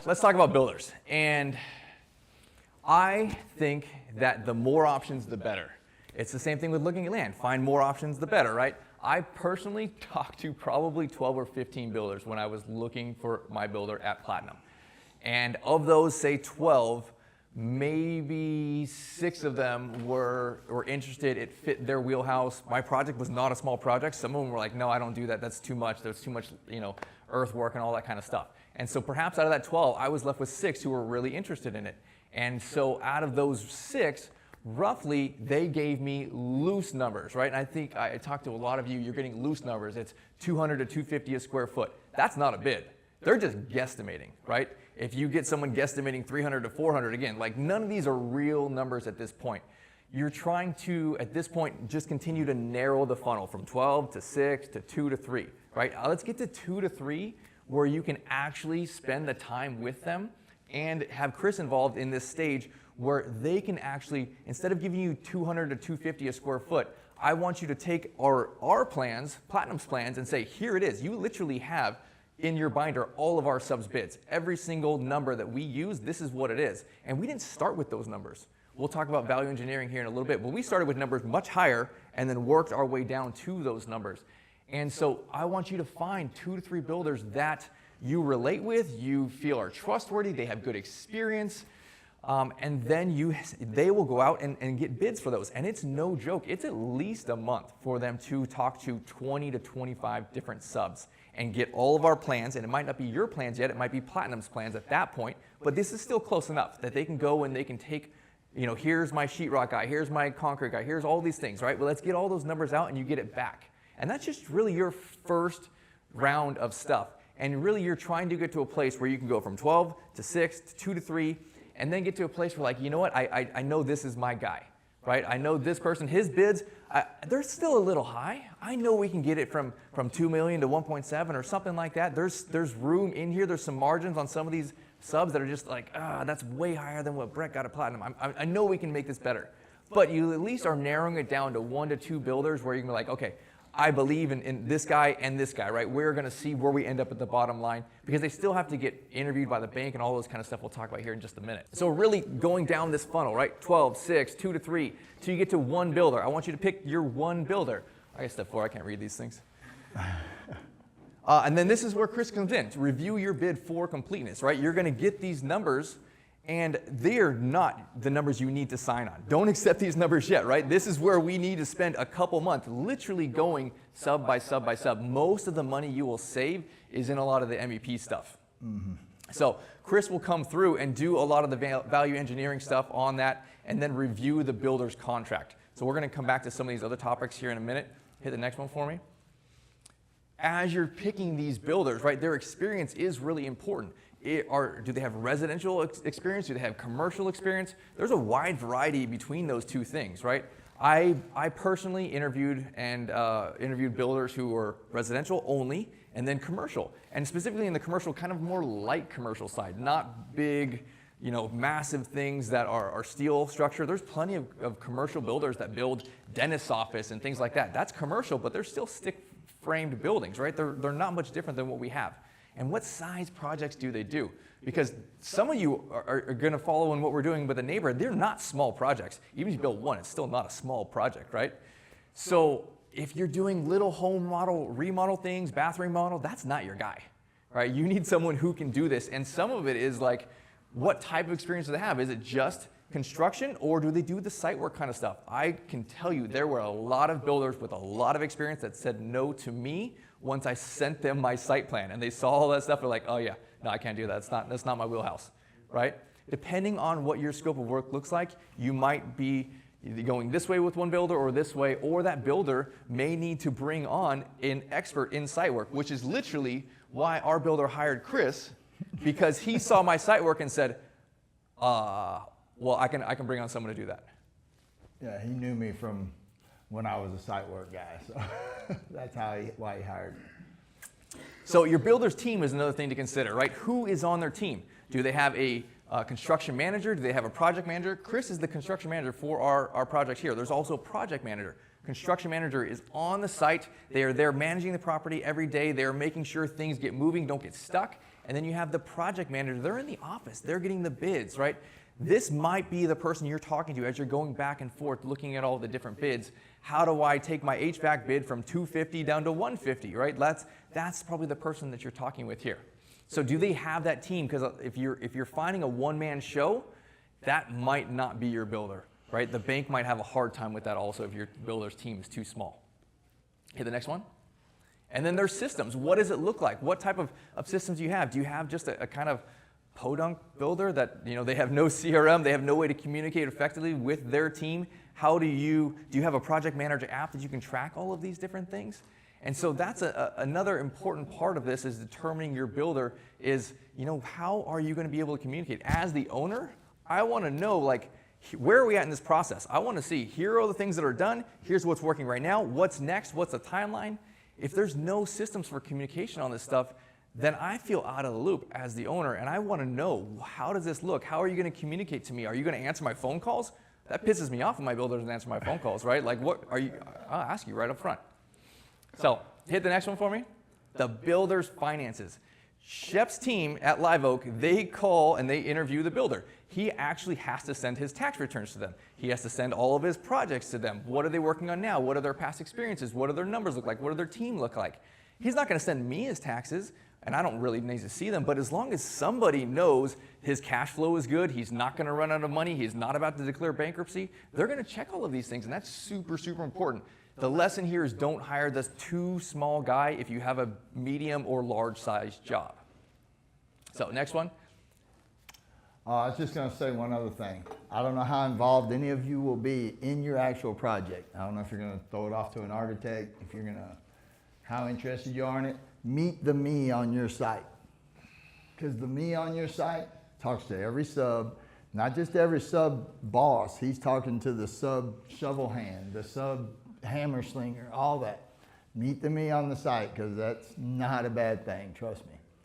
let's talk about builders. And I think that the more options, the better. It's the same thing with looking at land. Find more options, the better, right? I personally talked to probably 12 or 15 builders when I was looking for my builder at Platinum. And of those, say 12, maybe 6 of them were interested. It fit their wheelhouse. My project was not a small project. Some of them were like, no, I don't do that. That's too much. There's too much, earthwork and all that kind of stuff. And so perhaps out of that 12, I was left with 6 who were really interested in it. And so out of those 6, roughly, they gave me loose numbers, right? And I think I talked to a lot of you, you're getting loose numbers. It's 200 to 250 a square foot. That's not a bid. They're just guesstimating, right? If you get someone guesstimating 300 to 400, again, like none of these are real numbers at this point. You're trying to, at this point, just continue to narrow the funnel from 12 to 6 to 2 to 3, right? Let's get to 2 to 3 where you can actually spend the time with them and have Chris involved in this stage where they can actually, instead of giving you 200 to 250 a square foot, I want you to take our plans, Platinum's plans, and say, here it is. You literally have in your binder all of our subs bids. Every single number that we use, this is what it is. And we didn't start with those numbers. We'll talk about value engineering here in a little bit, but we started with numbers much higher and then worked our way down to those numbers. And so I want you to find 2 to 3 builders that you relate with, you feel are trustworthy, they have good experience, and then they will go out and get bids for those. And it's no joke, it's at least a month for them to talk to 20 to 25 different subs and get all of our plans, and it might not be your plans yet, it might be Platinum's plans at that point, but this is still close enough that they can go and they can take, here's my sheetrock guy, here's my concrete guy, here's all these things, right? Well, let's get all those numbers out and you get it back. And that's just really your first round of stuff. And really you're trying to get to a place where you can go from 12 to 6 to 2 to 3, and then get to a place where like, you know what, I know this is my guy, right? I know this person, his bids, they're still a little high. I know we can get it from 2 million to 1.7 or something like that. There's room in here. There's some margins on some of these subs that are just like, that's way higher than what Brett got at Platinum. I know we can make this better. But you at least are narrowing it down to 1 to 2 builders where you can be like, okay, I believe in this guy and this guy, right? We're going to see where we end up at the bottom line because they still have to get interviewed by the bank and all those kind of stuff we'll talk about here in just a minute. So really going down this funnel, right? 12, 6, 2 to 3, till you get to 1 builder. I want you to pick your 1 builder. I guess step 4, I can't read these things. And then this is where Chris comes in to review your bid for completeness, right? You're going to get these numbers and they're not the numbers you need to sign on. Don't accept these numbers yet, right? This is where we need to spend a couple months literally going sub by sub by sub. Most of the money you will save is in a lot of the MEP stuff. Mm-hmm. So Chris will come through and do a lot of the value engineering stuff on that and then review the builder's contract. So we're going to come back to some of these other topics here in a minute. Hit the next one for me. As you're picking these builders, right, their experience is really important. Do they have residential experience? Do they have commercial experience? There's a wide variety between those two things, right? I personally interviewed builders who were residential only and then commercial. And specifically in the commercial, kind of more light commercial side, not big, massive things that are steel structure. There's plenty of commercial builders that build dentist's office and things like that. That's commercial, but they're still stick framed buildings, right? They're not much different than what we have. And what size projects do they do? Because some of you are going to follow in what we're doing with a neighbor. They're not small projects. Even if you build one, it's still not a small project, right? So if you're doing little home remodel things, bathroom remodel, that's not your guy, right? You need someone who can do this. And some of it is like, what type of experience do they have? Is it just construction or do they do the site work kind of stuff? I can tell you there were a lot of builders with a lot of experience that said no to me once I sent them my site plan and they saw all that stuff. They're like, oh yeah, no, I can't do that. That's not my wheelhouse, right? Depending on what your scope of work looks like, you might be either going this way with one builder or this way, or that builder may need to bring on an expert in site work, which is literally why our builder hired Chris, because he saw my site work and said, well, I can bring on someone to do that. Yeah, he knew me from when I was a site work guy, so that's why he hired me. So your builder's team is another thing to consider, right? Who is on their team? Do they have a construction manager? Do they have a project manager? Chris is the construction manager for our project here. There's also a project manager. Construction manager is on the site. They are there managing the property every day. They are making sure things get moving, don't get stuck. And then you have the project manager. They're in the office. They're getting the bids, right? This might be the person you're talking to as you're going back and forth looking at all the different bids. How do I take my HVAC bid from 250 down to 150, right? That's probably the person that you're talking with here. So do they have that team? Because if you're finding a one-man show, that might not be your builder, right? The bank might have a hard time with that also if your builder's team is too small. Hit the next one. And then there's systems. What does it look like? What type of systems do you have? Do you have just a kind of podunk builder that, you know, they have no CRM, they have no way to communicate effectively with their team? How do you have a project manager app that you can track all of these different things? And so that's another important part of this is determining your builder is, you know, how are you going to be able to communicate? As the owner, I want to know, like, where are we at in this process? I want to see, here are the things that are done, here's what's working right now, what's next, what's the timeline? If there's no systems for communication on this stuff, then I feel out of the loop as the owner, and I want to know, how does this look? How are you going to communicate to me? Are you going to answer my phone calls? That pisses me off when my builder doesn't answer my phone calls, right? Like, what are you? I'll ask you right up front. So, hit the next one for me. The builder's finances. Shep's team at Live Oak, they call and they interview the builder. He actually has to send his tax returns to them. He has to send all of his projects to them. What are they working on now? What are their past experiences? What do their numbers look like? What do their team look like? He's not going to send me his taxes, and I don't really need to see them, but as long as somebody knows his cash flow is good, he's not going to run out of money, he's not about to declare bankruptcy, they're going to check all of these things, and that's super, super important. The lesson here is don't hire this too small guy if you have a medium or large size job. So next one. I was just going to say one other thing. I don't know how involved any of you will be in your actual project. I don't know if you're going to throw it off to an architect, if you're going to, how interested you are in it. Meet the me on your site. Because the me on your site talks to every sub, not just every sub boss. He's talking to the sub shovel hand, the sub hammer slinger, all that. Meet the me on the site, because that's not a bad thing, trust me.